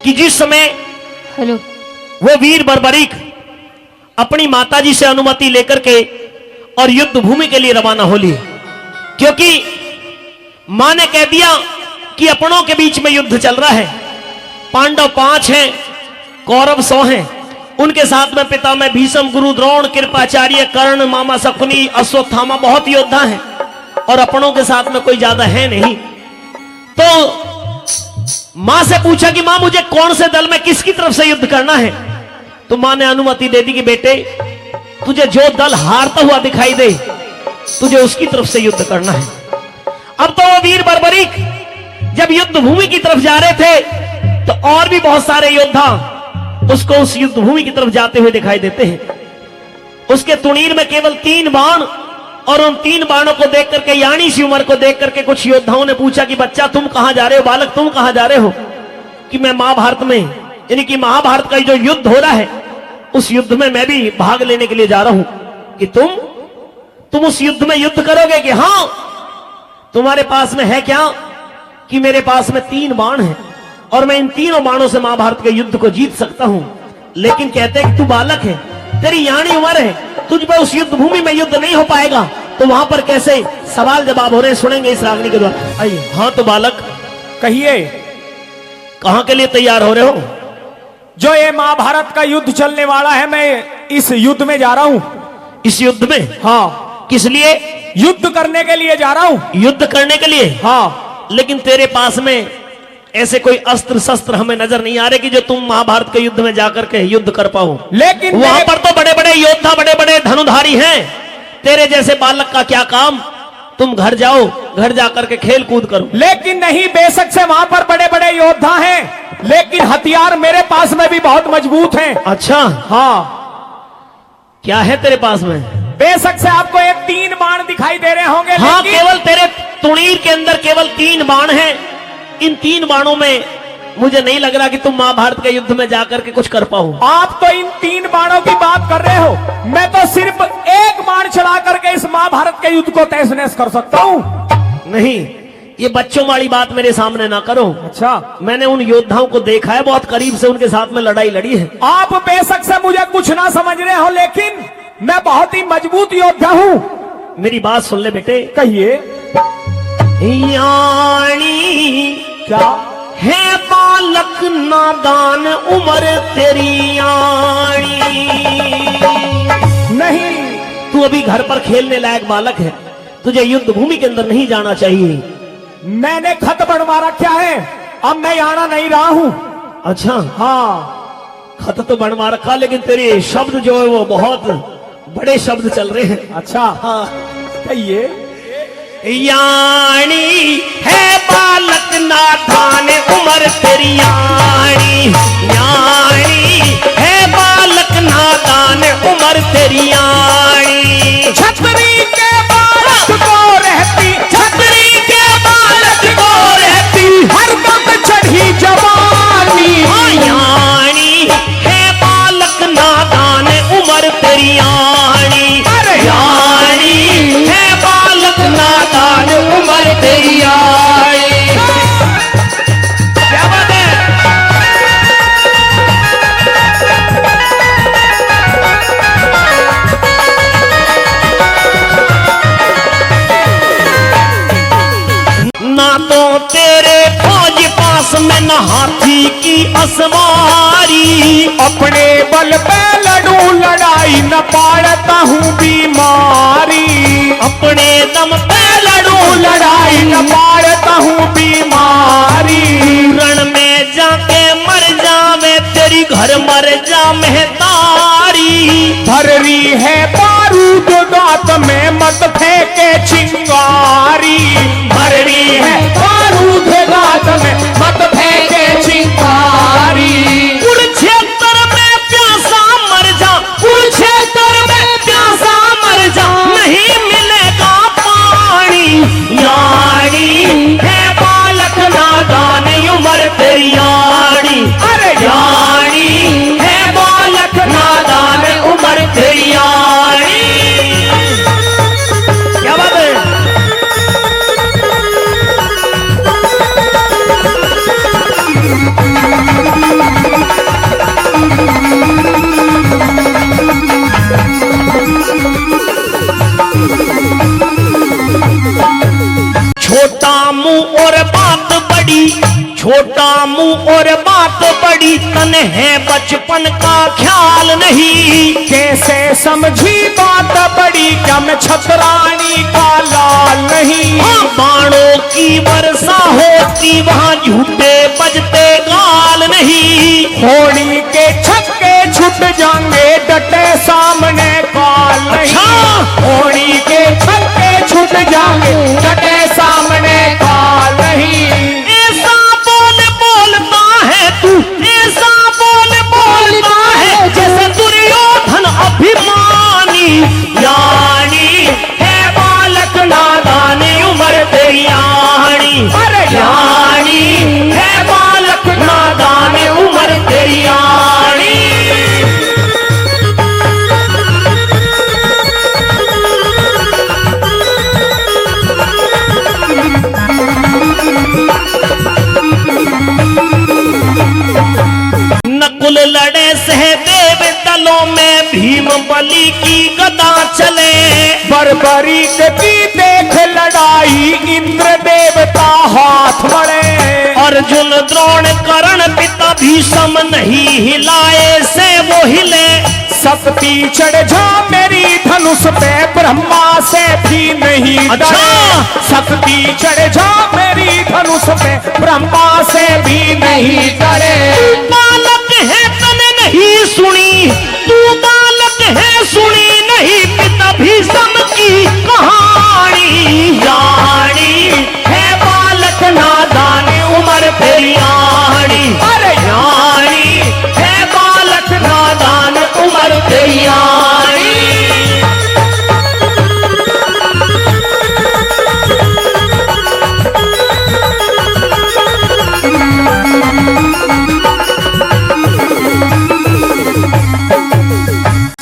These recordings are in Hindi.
कि जिस समय हेलो वो वीर बर्बरीक अपनी माताजी से अनुमति लेकर के और युद्ध भूमि के लिए रवाना हो लिए, क्योंकि मां ने कह दिया कि अपनों के बीच में युद्ध चल रहा है। पांडव 5 हैं, कौरव 100 हैं। उनके साथ में पिता में भीष्म, गुरु द्रोण, कृपाचार्य, कर्ण, मामा शकुनी, अश्वत्थामा, बहुत योद्धा हैं और अपनों के साथ में कोई ज्यादा है नहीं। तो मां से पूछा कि मां मुझे कौन से दल में किसकी तरफ से युद्ध करना है। तो मां ने अनुमति दे दी कि बेटे तुझे जो दल हारता हुआ दिखाई दे तुझे उसकी तरफ से युद्ध करना है। अब तो वो वीर बर्बरीक जब युद्ध भूमि की तरफ जा रहे थे तो और भी बहुत सारे योद्धा उसको उस युद्ध भूमि की तरफ जाते हुए दिखाई देते हैं। उसके तुणीर में केवल 3 बाण, और उन 3 बाणों को देख करके, यानी सी उम्र को देख करके कुछ योद्धाओं ने पूछा कि बच्चा तुम कहां जा रहे हो, बालक तुम कहां जा रहे हो। कि मैं महाभारत में, यानी कि महाभारत का जो युद्ध हो रहा है उस युद्ध में मैं भी भाग लेने के लिए जा रहा हूं। कि तुम उस युद्ध में युद्ध करोगे? कि हां। तुम्हारे पास में है क्या? कि मेरे पास में 3 बाण हैं और मैं इन 3 बाणों से महाभारत के युद्ध को जीत सकता हूं। लेकिन कहते हैं कि तू बालक है, तेरी यानी उम्र है, तुझ पर उस युद्ध भूमि में युद्ध नहीं हो पाएगा। तो वहां पर कैसे सवाल जवाब हो रहे हैं, सुनेंगे इस रागनी के द्वारा। आइए। हाँ तो बालक कहिए, कहां के लिए तैयार हो रहे हो? जो ये महाभारत का युद्ध चलने वाला है, मैं इस युद्ध में जा रहा हूं। इस युद्ध में? हाँ। किस लिए? युद्ध करने के लिए जा रहा हूं। युद्ध करने के लिए? हाँ। लेकिन तेरे पास में ऐसे कोई अस्त्र शस्त्र हमें नजर नहीं आ रहे कि जो तुम महाभारत के युद्ध में जाकर के युद्ध कर पाओ। लेकिन वहां पर तो बड़े बड़े योद्धा, बड़े बड़े धनुधारी हैं। तेरे जैसे बालक का क्या काम? तुम घर जाओ, घर जाकर के खेल कूद करो। लेकिन नहीं, बेशक से वहां पर बड़े बड़े योद्धा हैं, लेकिन हथियार मेरे पास में भी बहुत मजबूत हैं। अच्छा। हाँ। क्या है तेरे पास में? बेशक से आपको ये 3 बाण दिखाई दे रहे होंगे। हाँ, लेकिन केवल तेरे तुणीर के अंदर केवल 3 बाण हैं। इन 3 बाणों में मुझे नहीं लग रहा कि तुम महाभारत के युद्ध में जाकर के कुछ कर पाओ। आप तो इन 3 बाणों की बात कर रहे हो, मैं तो सिर्फ 1 बाण चला करके इस महाभारत के युद्ध को तहस नहस कर सकता हूं। नहीं, ये बच्चों वाली बात मेरे सामने ना करो। अच्छा। मैंने उन योद्धाओं को देखा है, बहुत करीब से उनके साथ में लड़ाई लड़ी है। आप बेशक से मुझे कुछ ना समझ रहे हो, लेकिन मैं बहुत ही मजबूत योद्धा हूं। मेरी बात सुन ले बेटे। कहिए। यानी क्या है बालक नादान, उम्र तेरी यानी। नहीं, तू अभी घर पर खेलने लायक बालक है, तुझे युद्ध भूमि के अंदर नहीं जाना चाहिए। मैंने खत बनवा रखा है, अब मैं आना नहीं रहा हूं। अच्छा। हाँ। खत तो बनवा रखा, लेकिन तेरे शब्द जो है वो बहुत बड़े शब्द चल रहे हैं। अच्छा। हाँ। कहिए। यानी है बालक नादान, उम्र तेरी यानी। यानी है बालक नादान, उम्र तेरी यानी। छतरी के बालक को रहती, छतरी के बालक को रहती, हर दम चढ़ी जवानी। हाँ, यानी है बालक नादान, उम्र तेरी यानी। अरे यानी है बालक नादान, उम्र तेरी यानी। क्या बात है? ना तो तेरे फौज पास में न हाथी की असवारी, अपने बल पे लड़ू लड़ाई, न पाड़ता हूँ बीमारी। अपने दम पे लड़ू लड़ाई, न पाड़ता हूँ बीमारी। रण में जाके मर जावे, तेरी घर मर जा महतारी। भर्री है बारूद दांत में, मत फेंके चिंगारी। भर्री है बारूद दांत में, मत फेंके चिंगारी। कुरुक्षेत्र में प्यासा मर जा, कुरुक्षेत्र में प्यासा मर जा, नहीं मिलेगा पानी। यानी है बालक नादान, उम्र तेरी यानी। अरे यानी है बालक नादान, उम्र तेरी यानी। क्या बात है? और बात बड़ी तन है बचपन का ख्याल नहीं। कैसे समझी बात बड़ी, क्या मैं छतरानी का लाल नहीं। हाँ, बाणों की वर्षा होती वहाँ झूठे बजते गाल नहीं। होली के छक्के छूट जाएंगे डटे सामने काल नहीं। अच्छा। होली के छक्के छूट जाएंगे डटे सामने काल नहीं। ऐसा बोलता है तू, ऐसा बोलता है जैसे दुर्योधन अभिमानी। यानी है बालक नादानी उम्र तेरी आनी। अरे यानी है बालक नादानी उम्र तेरी आनी। नकुल लड़े सहदेव दलों में भीम बलि की गदा चले। बर्बरी की देख लड़ाई इंद्र देवता हाथ बढ़े। अर्जुन द्रोण कर्ण पिता भीषम नहीं हिलाए से वो हिले। शक्ति चढ़ जा मेरी धनुष पे ब्रह्मा से भी नहीं डरे। अच्छा। शक्ति चढ़ जा मेरी धनुष पे ब्रह्मा से भी नहीं डरे। बालक है तने नहीं सुनी, तू बालक है सुनी नहीं पिता भीषम की कहानी। यानी है बालक नादान उम्र तेरी आनी। अरे यानी है बालक नादान उम्र तेरी आनी।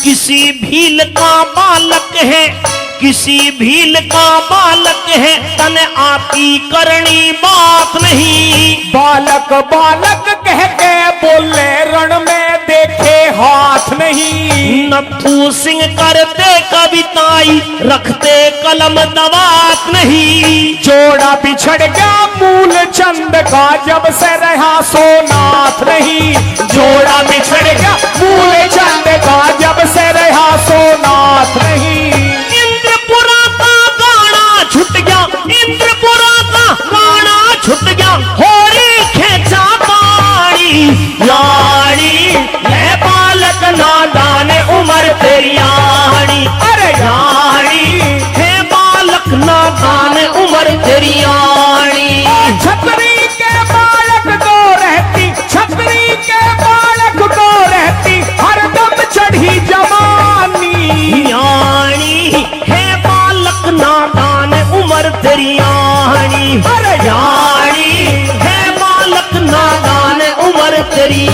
किसी भील का बालक है, किसी भील का बालक है तन आपकी करनी बात नहीं। बालक बालक कह के बोले रण में देखे हाथ नहीं। नथु सिंह करते कविताई रखते कलम दवात नहीं। जोड़ा बिछड़ गया मूल चंद का जब से रहा सोनाथ नहीं। जोड़ा बिछड़ गया मूल चंद का जब से रहा सोनाथ नहीं। इंद्रपुरा का गाना छुट गया, इंद्रपुरा का गाना छुट गया, होरी खेचा पानी। यानी है बालक नादान उम्र तेरी आनी। अरे यानी है बालक नादान उम्र तेरी आनी। छतरी के बालक को रहती, छतरी के बालक को रहती हरदम चढ़ी जवानी। यानी है बालक नादान उम्र तेरी आनी। अरे यानी है बालक नादान उम्र तेरी